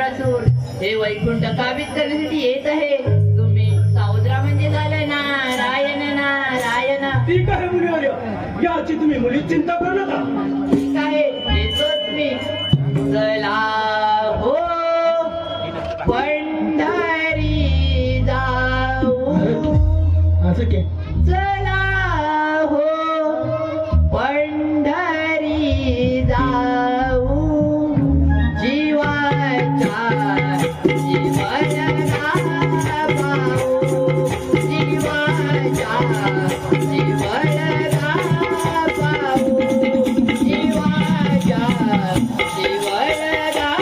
वज्रासूर हे वैकुंठ काबीज करण्यासाठी येत आहे. तुम्ही सावत्रा म्हणजे झालं नारायण नारायण. ठीक आहे मुनिवर्य, याची तुम्ही मुलीच चिंता करू नका. ठीक आहे, येतोच मी. चला हो पंढरी जाऊ. असं के चला हो पंढरी जाऊ. जीवाच्या जीवनला पाहू. जीवाच्या जीवनला पाहू. जीवाच्या जीवनला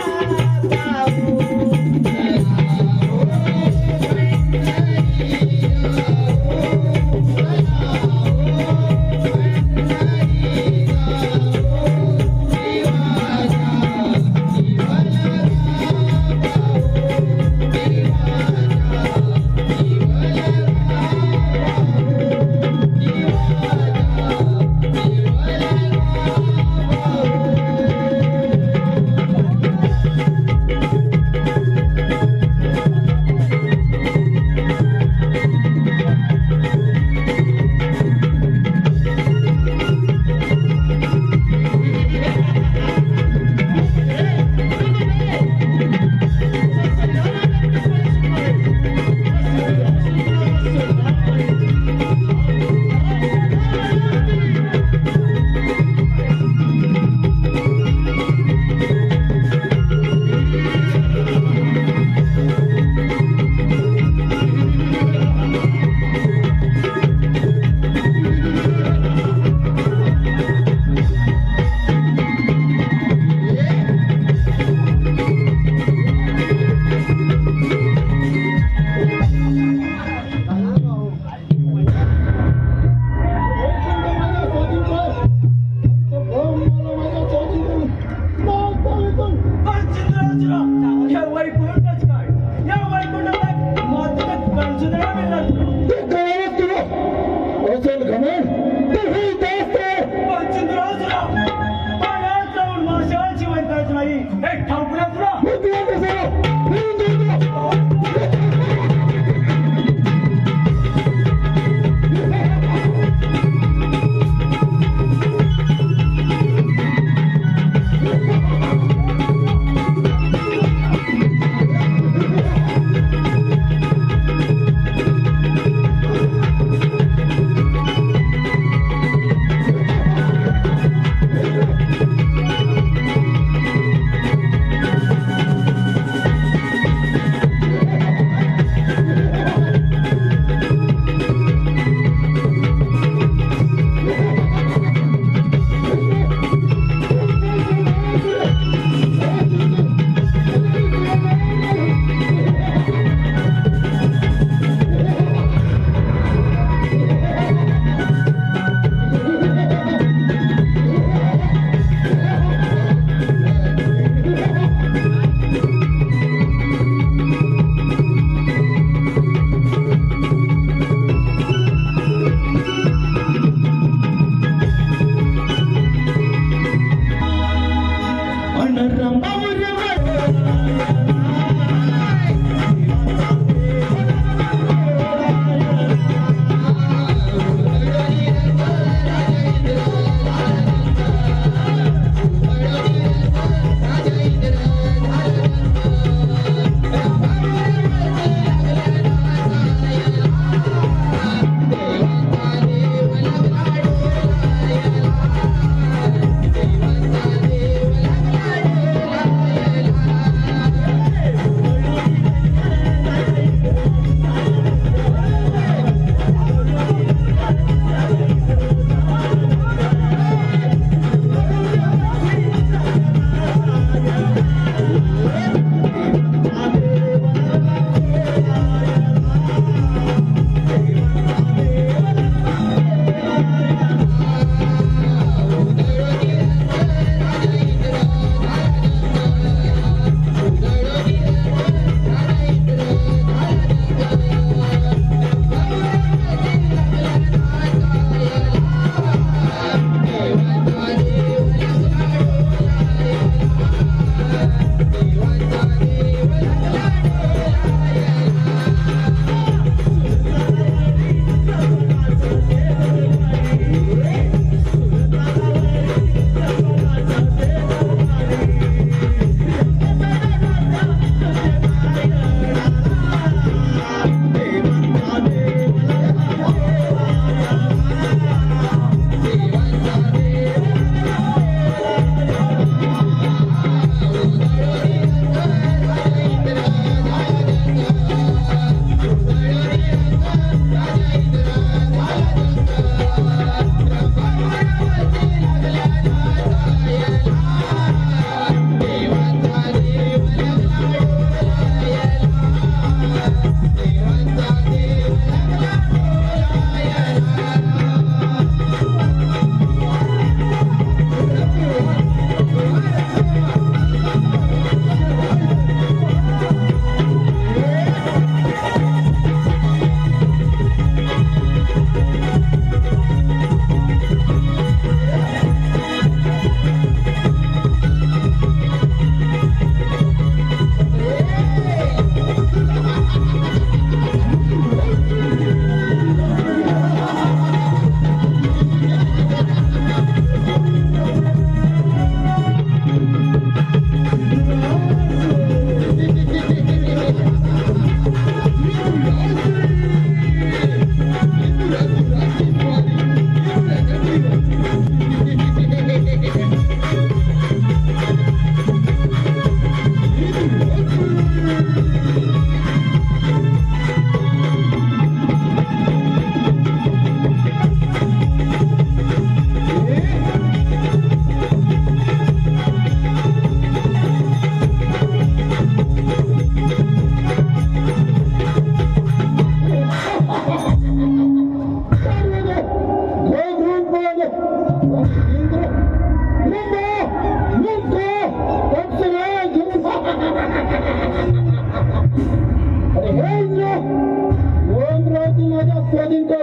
स्वाधीन कर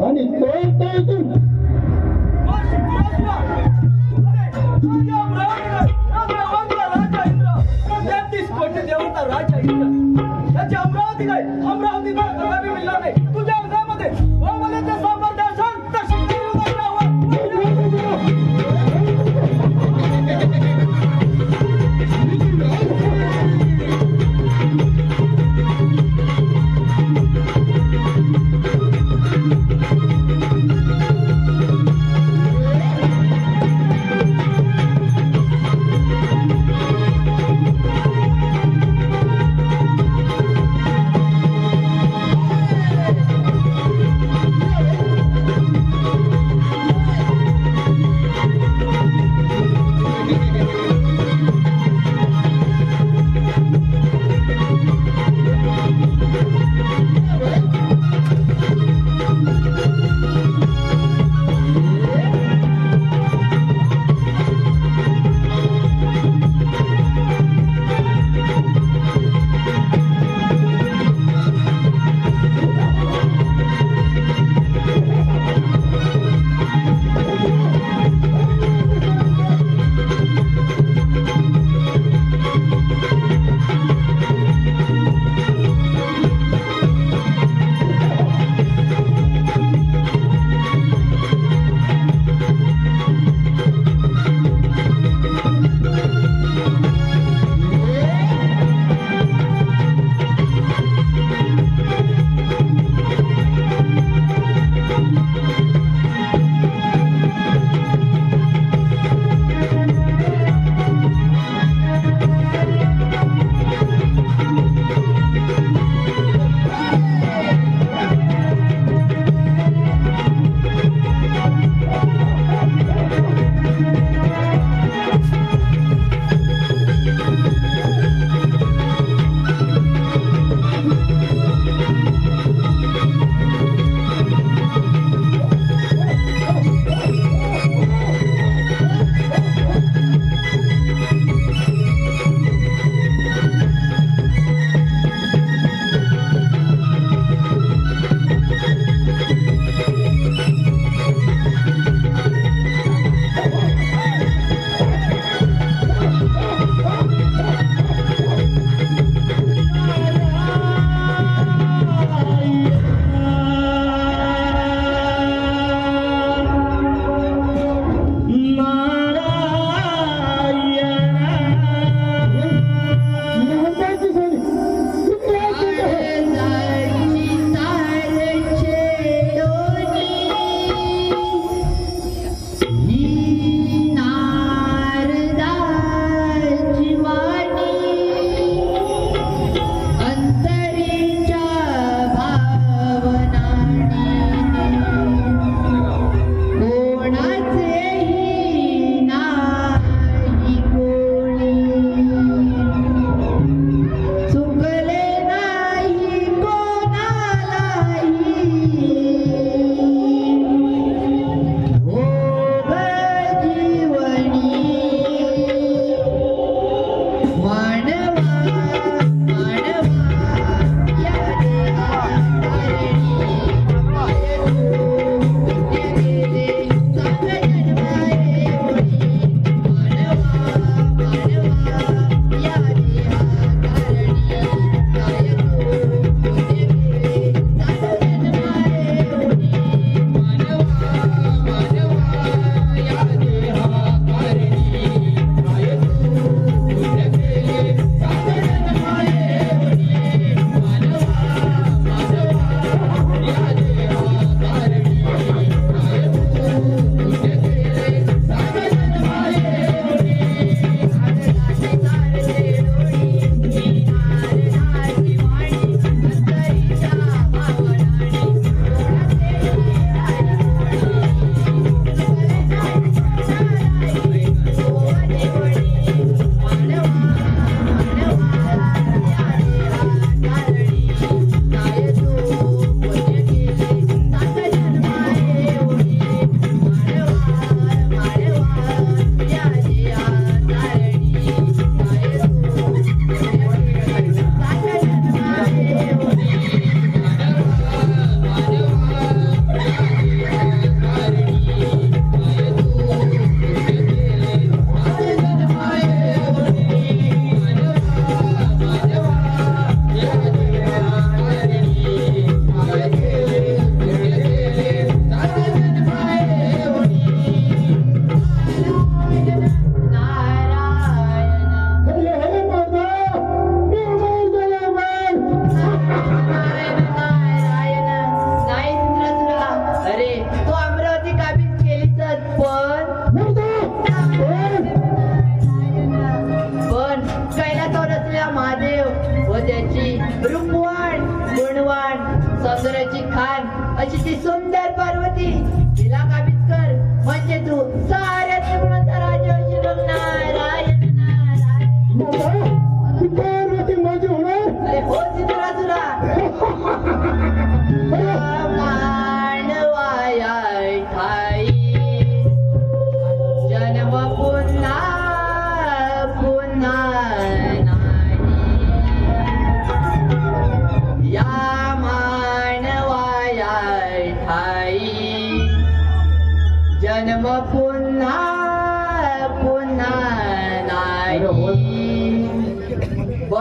आणि तोडता इथून. अमरावती काय अमरावती कदापि मिळणार नाही तुझ्या हृदयामध्ये व मला ते सामर्थ्य असेल तर शक्ती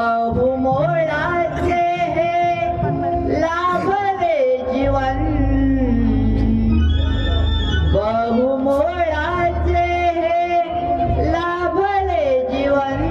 बहुमोलाचे हे लाभले जीवन बहुमोलाचे हे लाभले जीवन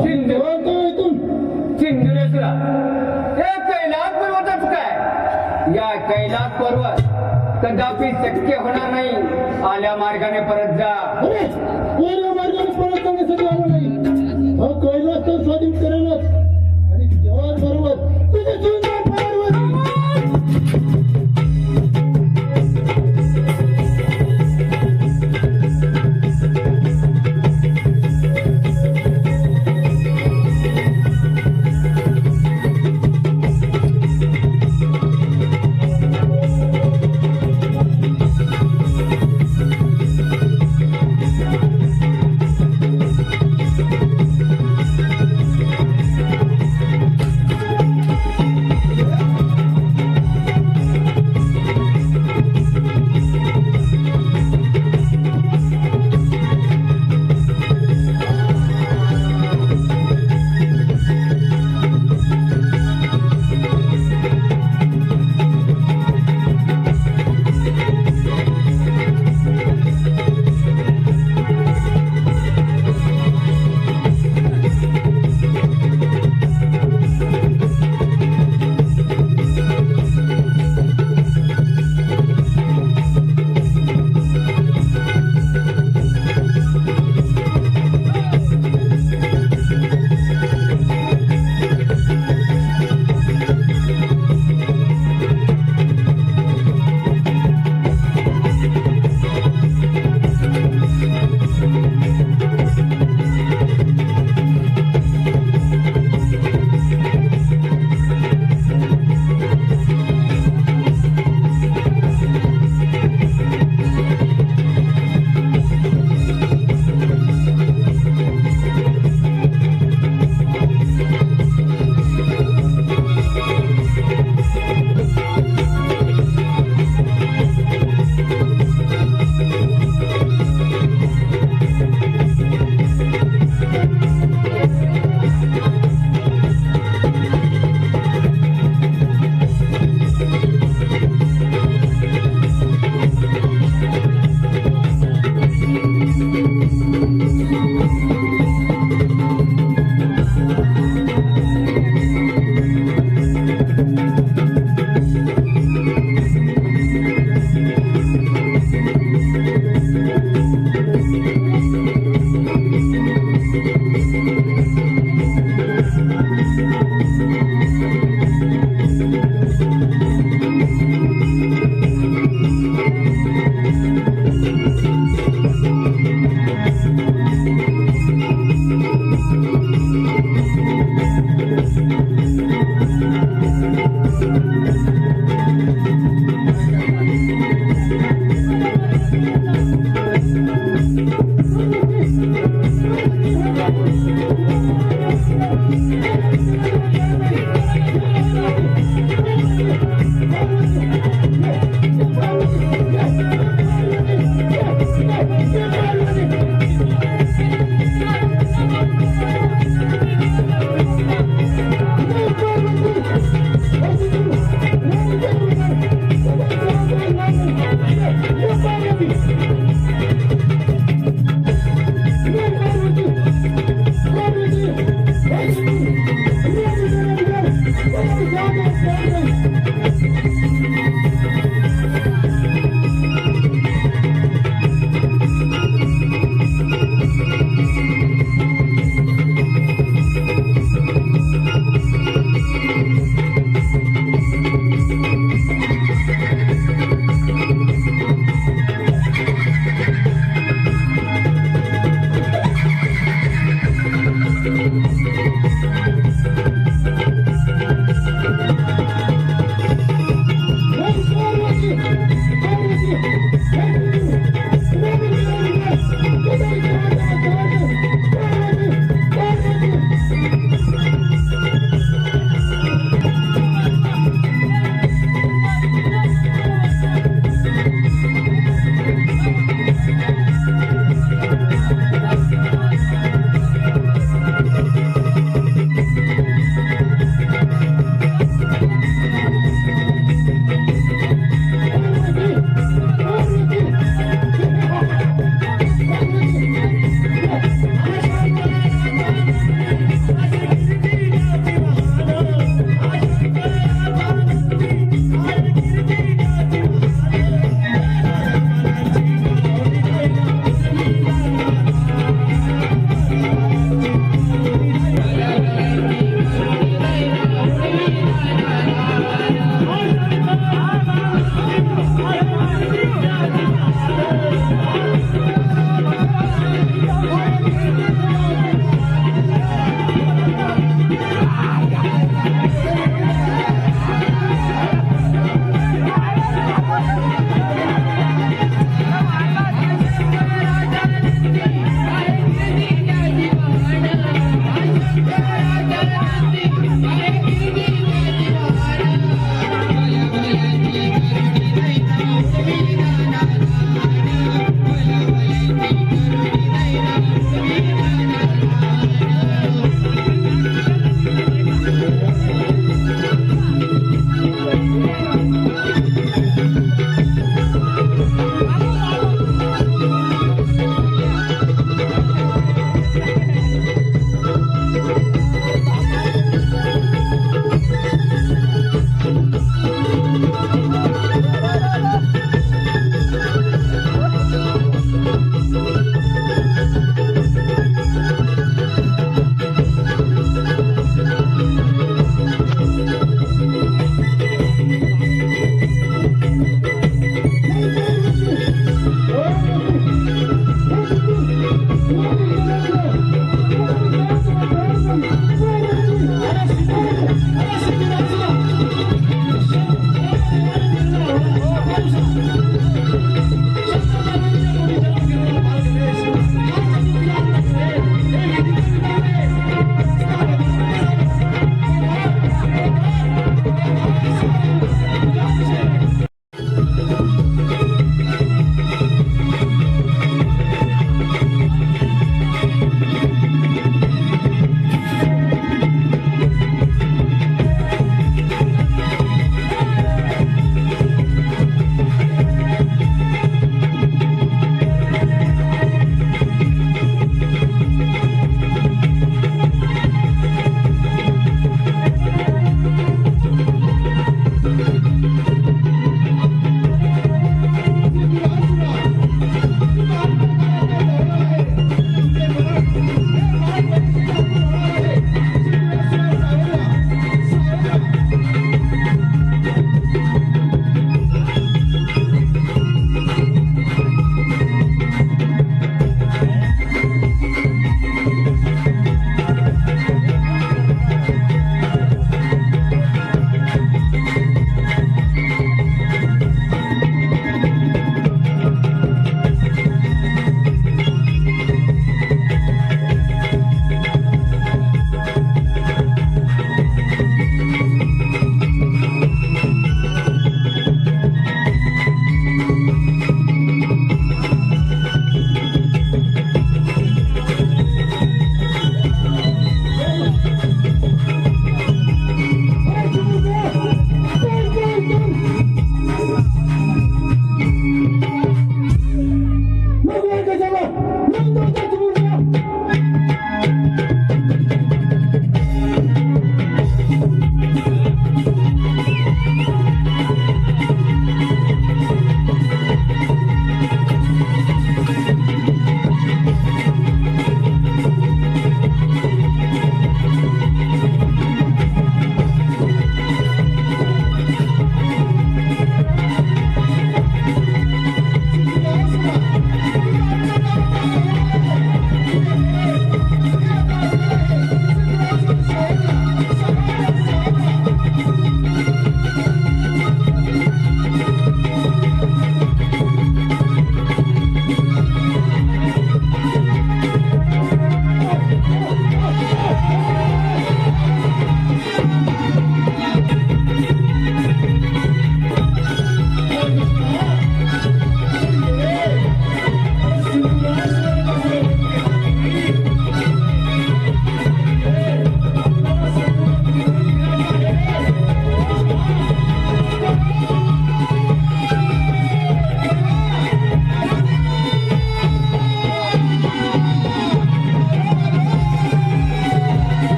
आणि तोडतो इथून. सिंधुरेश्वरा हे कैलास पर्वतच काय, या कैलास पर्वत कदापि शक्य होणार नाही. आल्या मार्गाने परत जा. अरे कोण्या मार्गाने परत जाण्यासाठी आलो नाही. हा कैलास तर स्वाधीन करेलच आणि त्याबरोबर तुझे जीवन पार्वती.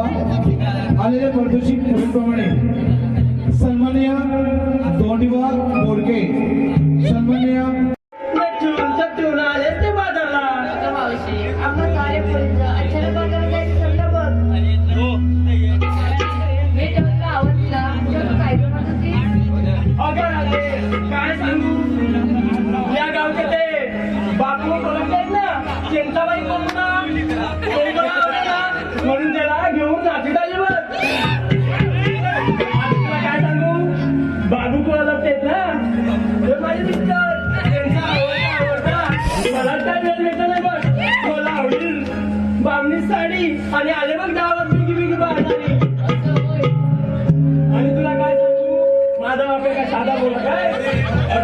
आलेल्या परदेशी पुढीलप्रमाणे सन्माननीय दोंडीवा बोडके, सन्माननीय अगं मावशी, आम्हा कार्यपुरीचं अचानक बाजारात जायचं ठरलं बघ. मी तेव्हा आवडला तेव्हा काय करत होती? काय सांगू या गावचे ते बापू बोलत ना चिंताबाई बोलत ना ते मला आवडलं ना, म्हणून त्याला घेऊन नाशिक आले बघ. तुला काय सांगू बाबू बोलत आहेत ना ते माझे मिस्टर, त्यांचा आवडता मला काय वेळ भेटला नाही बघ. मला आवडील बामणी साडी आणि आले बघ गावात बिगी बिगी बाळणारी. आणि तुला काय सांगू माझा बापे काय साधा बोला काय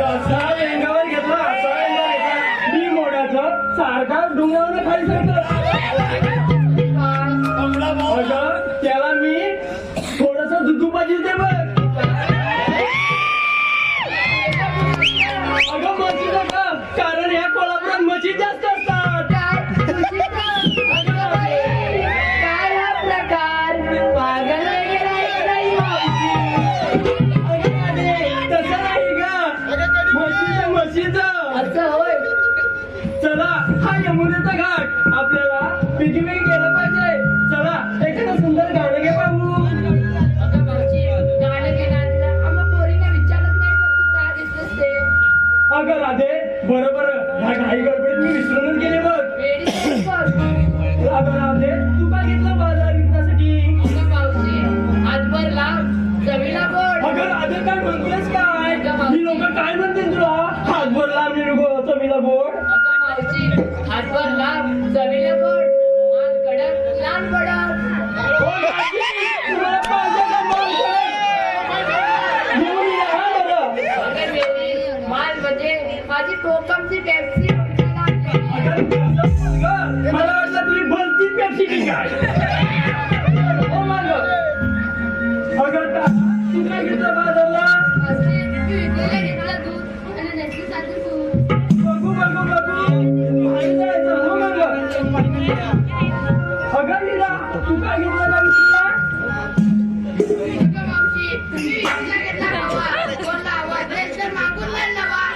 असा अंगावर घेतला असा अंगावर घेतला मी मोड्याचं सारखा डोंगरावर खाली सरतो. अगं त्याला मी थोडस दुधू पाहिजे ते बघ. अगं म्हशीचं का कारण ह्या कोल्हापुरात म्हशी जास्त असतात. काय हा प्रकार? पागल वगैरे आहे का ही मावशी? तसं नाही ग म्हशीचं असं होय. चला हा यमुनेचा घाट आपल्याला पिकनिक गेलं पाहिजे. चला एखादं सुंदर गाणं घे पाहू. अगं मावशी, गाणं घेण्यातलं आम्हा पोरीने विचारत नाही बघ तू काय दिसतेस ते. अगं राधे बरोबर ह्या घाई गडबडीत मी विसरूनच गेले बघ. वेडी दिसतेस बघ. अगं राधे तू काय घेतलं बाजार विकण्यासाठी. अगं मावशी, हातभर लाव, चवीला गोड. अगं राधे काय म्हणतेस काय ही लोक काय म्हणतील तुला हातभर लांब चवीला बोट. अगं मावशी, हातभर लाव, चवीला गोड. माल कडक, लाल भडक. ओ राधी, तुला पाहिजे का माल कडक? घेऊन ये हा बरं. अगं वेडी, माल म्हणजे माझी कोकमची पेप्सी. अगं मला वाटलं तुझी भलती पेप्सी की काय. हो माग अगं तू काय घेतलं बाजारला. बघू बघू बघू आणि जायचं हो माग. अगं लीला तू काय घेतलं का विसरला.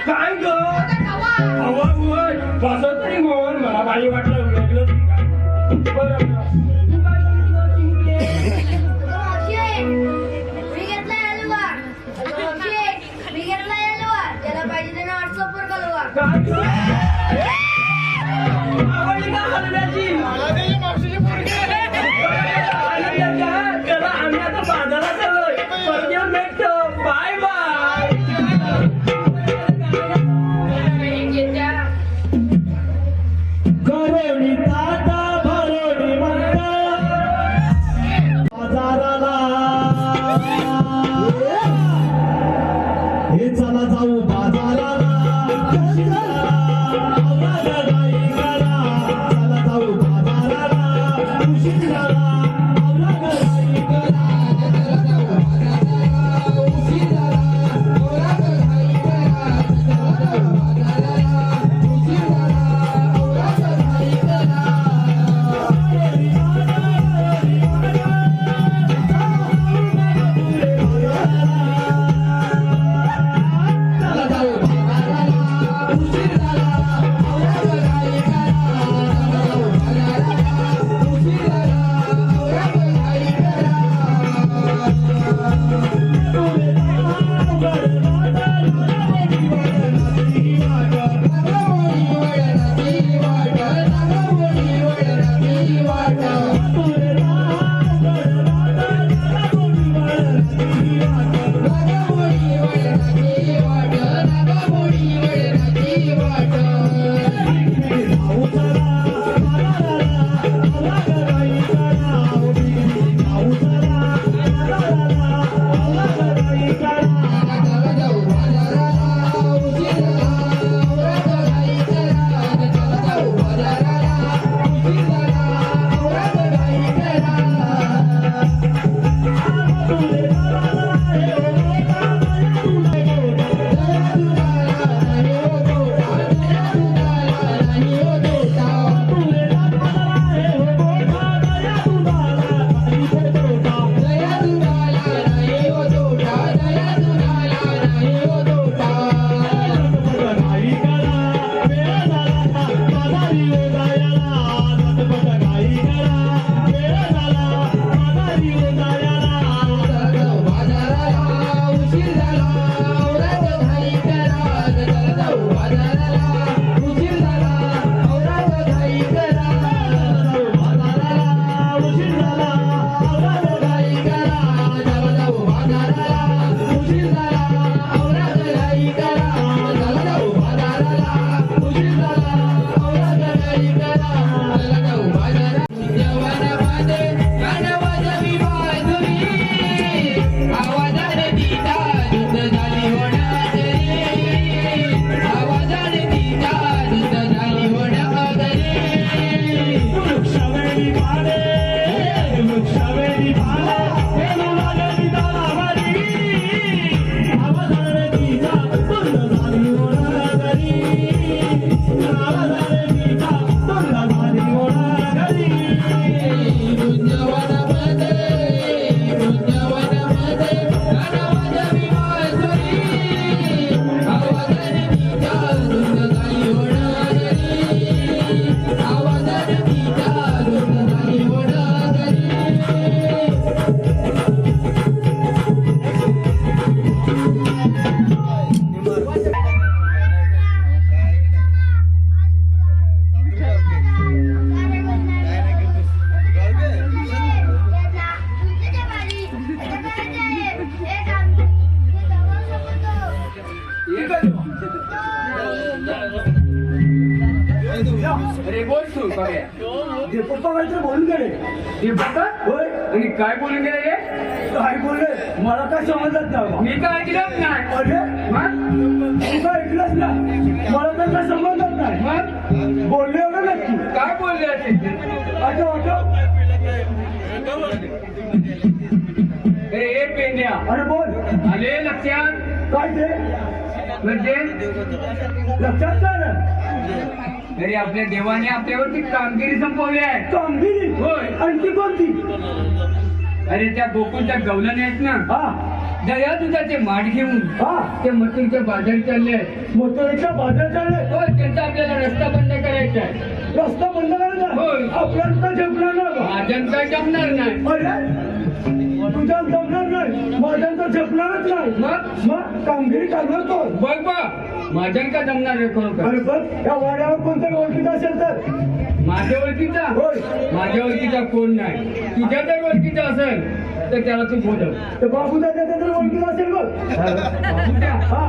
काय ग कसं तरी मोहन मला बाई वाटलं वेगळंच का? बरं तू काय करतो चिंके? मी घेतलाय हलवा. मी घेतलाय हलवा. ज्याला पाहिजे त्याने व्हॉट्सअपवर कळवा. आवडली का हलव्याची? चला आम्ही आता बाजारात चाललोय. परत येऊन भेटतो. Bye bye. करोडी ताटा भरोडी म्हणता बाजाराला हे चला जाऊ बाजाराला औरंगाबाई करा चला जाऊ बाजाराला उशिराला औरंगाबाई करा चला जाऊ बाजाराला उशिराला औरंगाबाई करा चला जाऊ बाजाराला उशिराला औरंगाबाई करा चला जाऊ बाजाराला उशिराला औरंगाबाई करा चला जाऊ बाजाराला उशिराला औरंगाबाई अरे बोल तू बघ्या पप्पा काहीतरी बोलून गेले. हे बघा होय आणि काय बोलून गेले रे? काय बोलले मला काय समजत नाही. मी काय ऐकलंच नाही. अरे मग तू काय ऐकलंच नाही. मला तर काय समजत नाही. मग बोलले एवढं नक्की. काय बोलले असेल? आठव ए पेंड्या अरे बोल. आले लक्षात काय ते म्हणजे लक्षात काय ना. तरी आपल्या देवाने आपल्यावरती कामगिरी संपवली आहे. कामगिरी होय. आणखी कोणती. अरे त्या गोकुळच्या गवलन आहेत ना हा दया दुधाचे माठ घेऊन हा ते मथुरच्या बाजारी चालले मोठ्याच्या बाजार चालले. होय त्यांचा आपल्याला रस्ता बंद करायचं आहे. रस्ता बंद करायचा होय. आपल्याला तर जमणार नाही. माझ्यांचा जमणार नाही. अरे तुझ्या जमणार नाही, माझ्यांचा झेपणारच नाही. मग कामगिरी करणार तो. बघ बघ माझ्यांका जमणार नाही खरोखर. अरे बघ या वाड्यावर कोणतरी ओळखीचा असेल तर. माझ्या ओळखीचा होय. माझ्या ओळखीचा कोण नाही. तुझ्या जर ओळखीचा असेल तर त्याला तू बोलव. ते बाबूदाच्या तर ओळखीचा असेल बघ. बाबूच्या, हा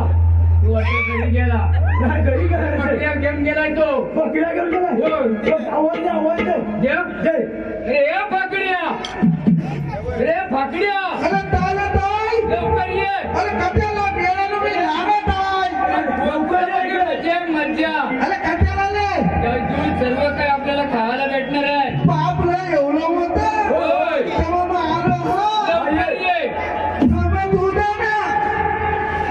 तू वाटलं घरी गेला. नाही घरी करायचं. बकऱ्या घेऊन गेलाय तो. बकऱ्या घेऊन गेला. होय. बघ, आवाज दे, आवाज दे. देव, जय. रे फाकड्या, रे फाकड्या, अरे ताला ताई लवकर ये. अरे कट्याला गेला मी लागत आहे. लवकर ये, मजा मजा. अरे कट्याला ले तू सर्व काय आपल्याला खायला भेटणार आहे. बाप रे एवढं होतं. होय. तेव्हा मग आलो हो. लवकर ये. थांबा दुधाम्या,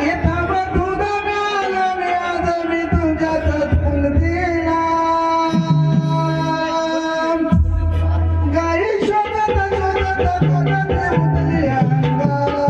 ये थांबा दुधाम्या, आलो मी आज मी तुझ्यातच पंगतीला. गाई शोधत शोधत शोधत उतरली अंगाला.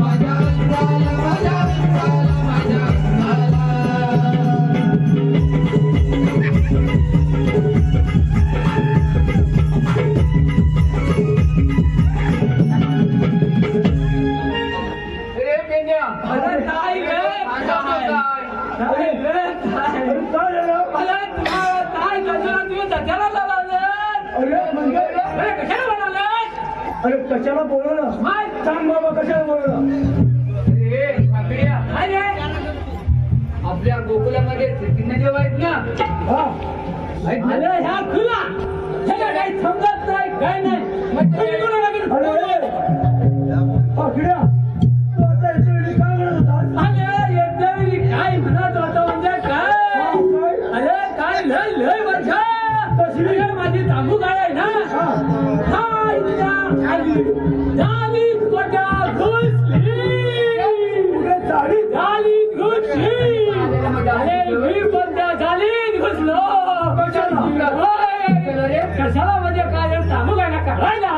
माझ्या अंगाला, माझ्या अंगाला, माझ्या अंगाला. रे पेंड्या, अरे काय रे? माझा हात आहे. काय रे? अरे काय झालं? मला तुम्हाला काय कशाला तुम्ही दर्शनाला लावलं? अरे म्हणजे अरे कशाला म्हणाले? अरे कशाला बोलवलं? माय सांग बाबा कशाला बोलवलं? रे फाकड्या, अरे आपल्या गोकुलामध्ये श्रीकृष्ण देव आहेत ना. हा अरे ह्या खुला ह्याला काही समजत नाही काय नाही मग तुम्ही कोणाला लागेल अरे पाकड्या तू आता इथे वेळी काय म्हणत होतास? अरे येत्या वेळी काय म्हणत होतो म्हणजे काय काय? अरे काय लय लय वर्ष कसली? अरे माझी तांबू काय आहे ना हा. हा इथल्या आली झाली कोट्या घुसली पुढे चाळी झाली घुसली अरे मी पण त्या झाली घुसलो कशाला? होय. कशाला म्हणजे काय तांबू काय ना करायला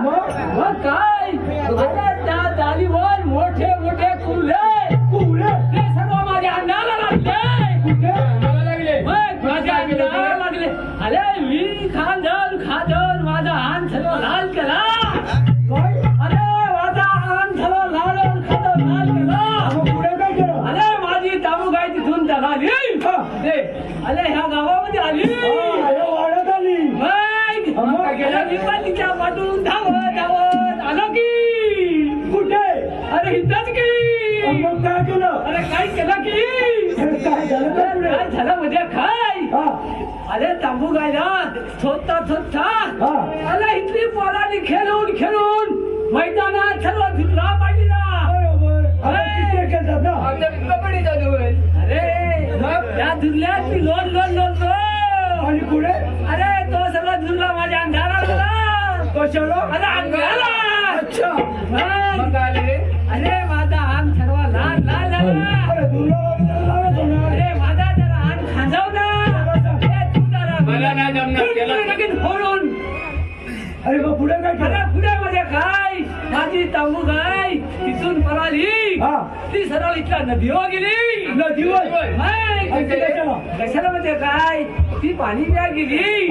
मग काय अरे त्या जालीवर मोठे मोठे कुले कुठे? ते सर्व माझ्या अंगाला लागले मला लागले. मग माझ्या अंगाला लागले अरे मी खांदन खांदन माझा हात सर्व लाल केला काय? अरे माझा हात सर्व लाल खांदन लाल केला मग पुढे काय केलं? अरे माझी तांबू काय तिथून जगाली ते अरे ह्या गावामध्ये आली हा, हे वाड्यात आली. मग काय केलं? मी पण तिच्या पाठून धावत धावत आलो की कुठे? अरे इथंच की मग काय केलं? अरे काय केलं की काय झालं का पुढे? काय झालं म्हणजे काय हा अरे तांबू गायला थोता थोता हा. अरे इथली पोरांनी खेळून खेळून मैदानात सर्व धुतला पाहिला बरोबर. आता किती खेळतात ना? आता कबड्डी चालू आहे. अरे मग त्या धुतल्यात मी लोन लोन लोन आणि पुढे? अरे तो सगळा धुतला माझ्या अंधारा लागला कशाला? अरे अंगाला अच्छा. मग काय आले रे? अरे माझा अंग सर्व लाल लाल झाला अरे तुला लागत होणार. अरे माझा जरा अंग खांजव ना ए, तू जरा मला नाही जमणार. तू लगीन फोडून अरे मग पुढे काय केलं? अरे पुढे मध्ये काय माझी तांबू गाय तिथून पळाली ती सरळ इथल्या नदीवर गेली कशाला म्हणजे काय ती पाणी प्या गेली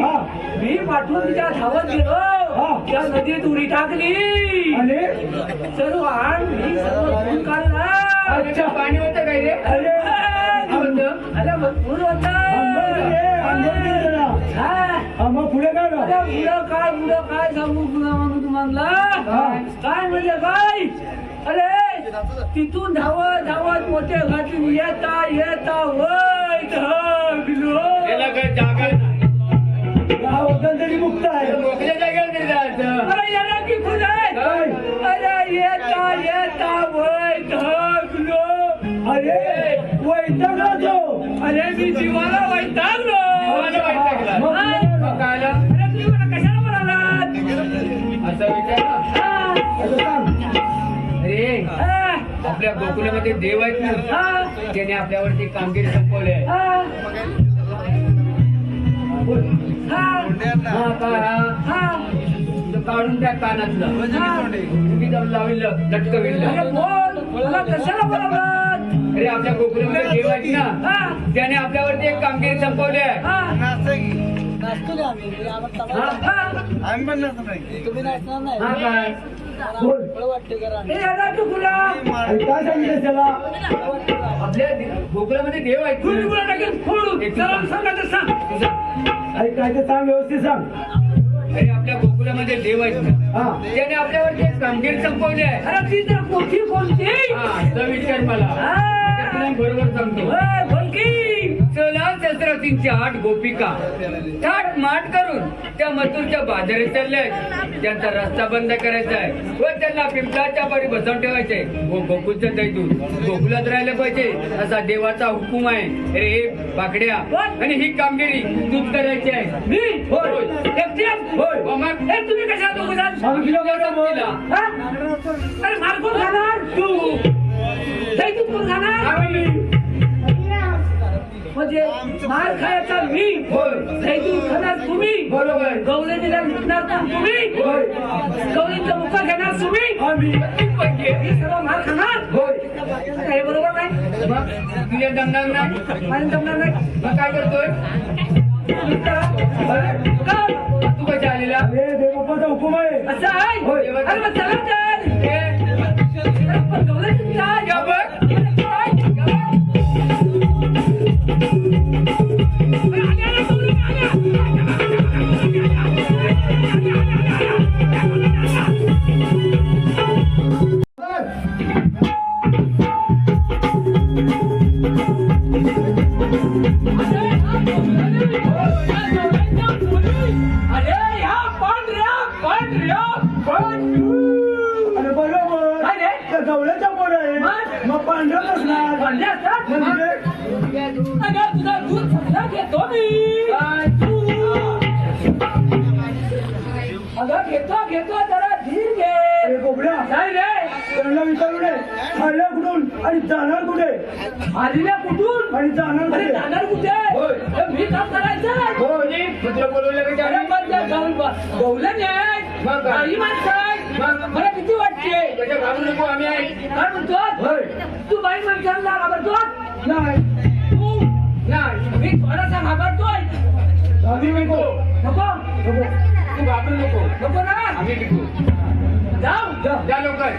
मी पाठवून तिच्या धावत गेलो त्या नदीत उडी टाकली सर्व आण मी सर्व धुवून काढला अच्छा पाणी होतं काय रे अरे भरपूर होता मग पुढे काय पुढं काय सांगू तुम्हाला काय म्हणजे काय अरे तिथून धावत मोठे घाटून येता वय त्याला काय जागा नाही तरी मुक्त आहे मोकळ्या जागेवर नाही जायचं अरे याला की खुद अरे येता वय ढगलो अरे वैतागला तो अरे मी जीवाला वैतागलो मला वैतागला. मग काय आलं? अरे तुम्ही मला कशाला म्हणालात असं विचारलं असं सांग अरे आपल्या गोकुलामध्ये देव आहेत ना त्याने आपल्यावरती कामगिरी संपवली आहे हा का तो काढून त्या कानातलं तुम्ही जाऊन लावलं लटकविलं मला कशाला बोलावलात अरे आपल्या गोकुलामध्ये देव आहेत ना त्याने आपल्यावरती एक कामगिरी संपवली आहे आम्ही पण नसतो नाही हा काय हे याला तू तुला काय सांगितलं त्याला आपल्या गोकुलामध्ये देव आहेत तुम्ही ना. तुला टाकेल फोडून चला सांगायचं सांग अरे काय ते सांग व्यवस्थित सांग अरे आपल्या गोकुलामध्ये देव आहेत ना हा त्याने आपल्यावरती एक कामगिरी संपवली आहे अरे ती तर कोठी कोणती हा विचार मला तुला बरोबर सांगतो बोलकी चला शस्त्रातींची 8 गोपिका थाट माट करून त्या मथुरच्या बाजारात चालल्या आहेत त्यांचा रस्ता बंद करायचा आहे व त्यांना पिंपळाच्या पारी बसवून ठेवायचे व गोकुलचं दैदूत गोकुलात राहिलं पाहिजे असा देवाचा हुकूम आहे रे बाकड्या आणि ही कामगिरी तूच करायची आहे मी होय एकट्याच होय व मग हे तुम्ही कशा दोघं जण? आम्ही किलो करतो बोल. तिला. अरे मार कोण खाणार तू दैतूत कोण खाणार आम्ही म्हणजे मार खायचा मी होय दैतूत खाणार तुम्ही बरोबर गवळणीला लुटणार तुम्ही होय गवळीचा मुका घेणार तुम्ही आम्ही मी सर्व मार खाणार होय हे बरोबर नाही मग तुझ्या जमणार नाही मला जमणार नाही मग काय करतोय तू कशा आलेला अरे देवबापाचा हुकूम आहे असं आहे होय. अरे मग चला तर अरे पण गवळीचं काय? या बघ. अरे ह्या पांढऱ्या अरे बरोबर काय रे? त्या गवळ्याचा पोर आहे मग? मग पांढरं असणार पांढऱ्या असतात? म्हणजे अगं तुझा दूध समजा घेतो मी अगं घेतो जरा धीर घे अरे गोबड्या काय रे त्यांना विचारू नये आल्या कुठून आणि जाणार कुठे आलेल्या कुठून आणि जाणार अरे कुठे जाणार कुठे होय. हे मी काम करायचं हो नी तुला बोलवलं का अरे त्याने? पण त्या गवलं नाही मग काय? काही माणसं आहे. मग? मला किती वाटते त्याच्या घाबरू नको आम्ही आहे काय म्हणतो होय. तू बाई माणसाला घाबरतो नाही तू नाही मी थोडासा घाबरतोय आम्ही नको नको तू घाबरू नको नको ना आम्ही टिकू जाऊ त्या लवकर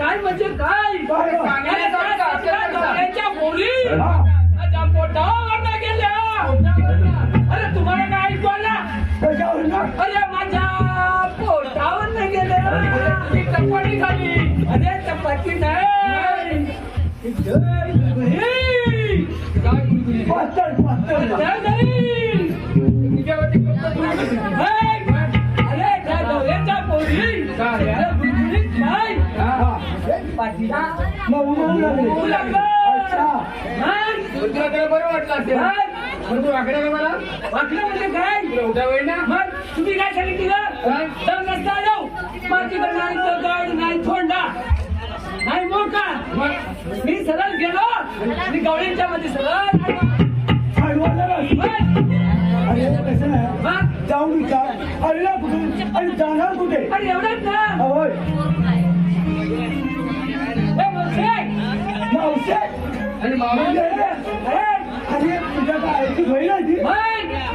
काय म्हणजे काय काय? सांगण्यासारखं असेल तर गावड्यांच्या पोरी हा. माझ्या पोटावर नाही गेल्या अरे तुम्हाला काय ऐकू आलं? कशावर ना? अरे माझ्या पोटावर नाही गेल्या ती चपाती खाली. अरे चपाती नाही गुळगुळी. काय गुलगुली? पातळ पातळ नाही. तिच्यावरती कपडे धुवून. अरे त्या गवळ्याच्या पोरी काय? अरे गुळगुळीत नाही हा. पाठीला मऊ मऊ लागले. मऊ लागलं. अच्छा. नाही. तुला त्याला बरं वाटलं असेल. नाही. मग तू वाकडे का मला? वाटलं म्हणजे काय तुला उठा वेळ ना? मग तुम्ही काय सांगितलं काय? तर नसता जाऊ मातीकडे नाही दगड नाही थोंडा नाही मोका मग मी सरळ गेलो मी गवळींच्या मध्ये सरळ हळूहळू लागलं. अरे कसं नाही मग जाऊन विचार अरे कुठून आणि जाणार कुठे अरे एवढंच ना होय हे मोठे. मावशे आणि मामा अरे अरे तुझ्या काय ती बहीण आहे ती मग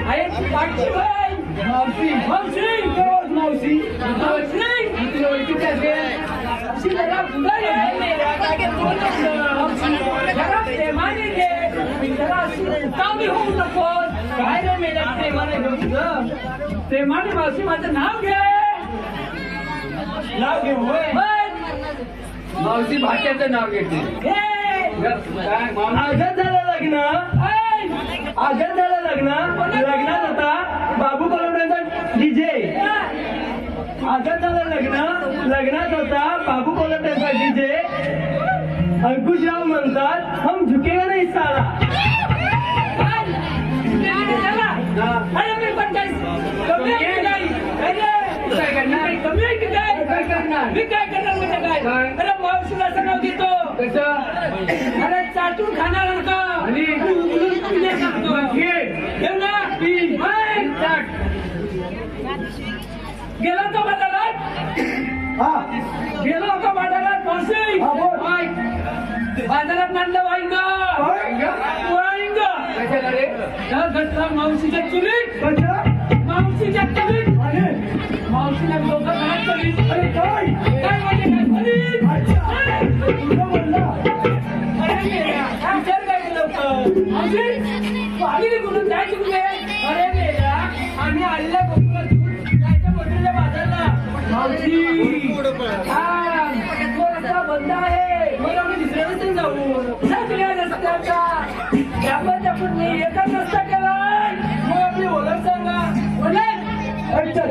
आहे ती पाठची बाई. मावशी मावशी तेव्हाच मावशी मावशी तुला ओळखीचं असेल. मावशी जरा पुढं ये. मावशी, जरा प्रेमाने घे जरा अशी उतावळी होऊ नकोस. काय रे मेल्या प्रेमाने घेऊ तुझं प्रेमाने मावशी माझं नाव घे नाव घेऊ होय मग मावशी भाच्याचं नाव घेते. घे. काय मामा? आजच झालं लग्न ऐ, आजच झालं लग्न लग्नात होता बाबू कोलमड्यांचा डीजे आजच झालं लग्नात होता बाबू कोलमड्यांचा डीजे अंकुशराव म्हणतात हम झुकेगा नाही साला ऐ, चला. अरे मी पण काय कमी आहे की काय? काय करणार? मी कमी आहे की काय? काय करणार? मी काय करणार म्हणजे काय? काय? अरे मावशीला असं नाव देतो कसं? अरे चाटून खाणार का आणि? पिले सांगतो घे. घेऊ ना ऐ, चाट. गेला तो बाजारात हा गेलो होतो बाजारात मावशी हा, बोल. ऐक. बाजारात नांदलं वाईंग वाईंग कशाला रे? त्या घटना मावशीच्या चुलीत कशा मावशीच्या चुलीत अरे मावशीला लोक घरात चुलीत अरे काय काय म्हणजे काय चुलीत? अच्छा तुझं बोलला अरे मेल्या, विचार काय केलं होतं? मावशी तू आली निघून जायची कुठे? अरे मेल्या, आम्ही आलेल्या गोकुळात जायच्या मोठ्या बाजारला मावशी हा तो रस्ता बंद आहे मग आम्ही दुसऱ्या रस्त्याने जाऊ सगळ्या रस्त्याचा त्यापण मी एकच रस्ता केलाय मग आपली ओळख सांगा ओळख अच्छा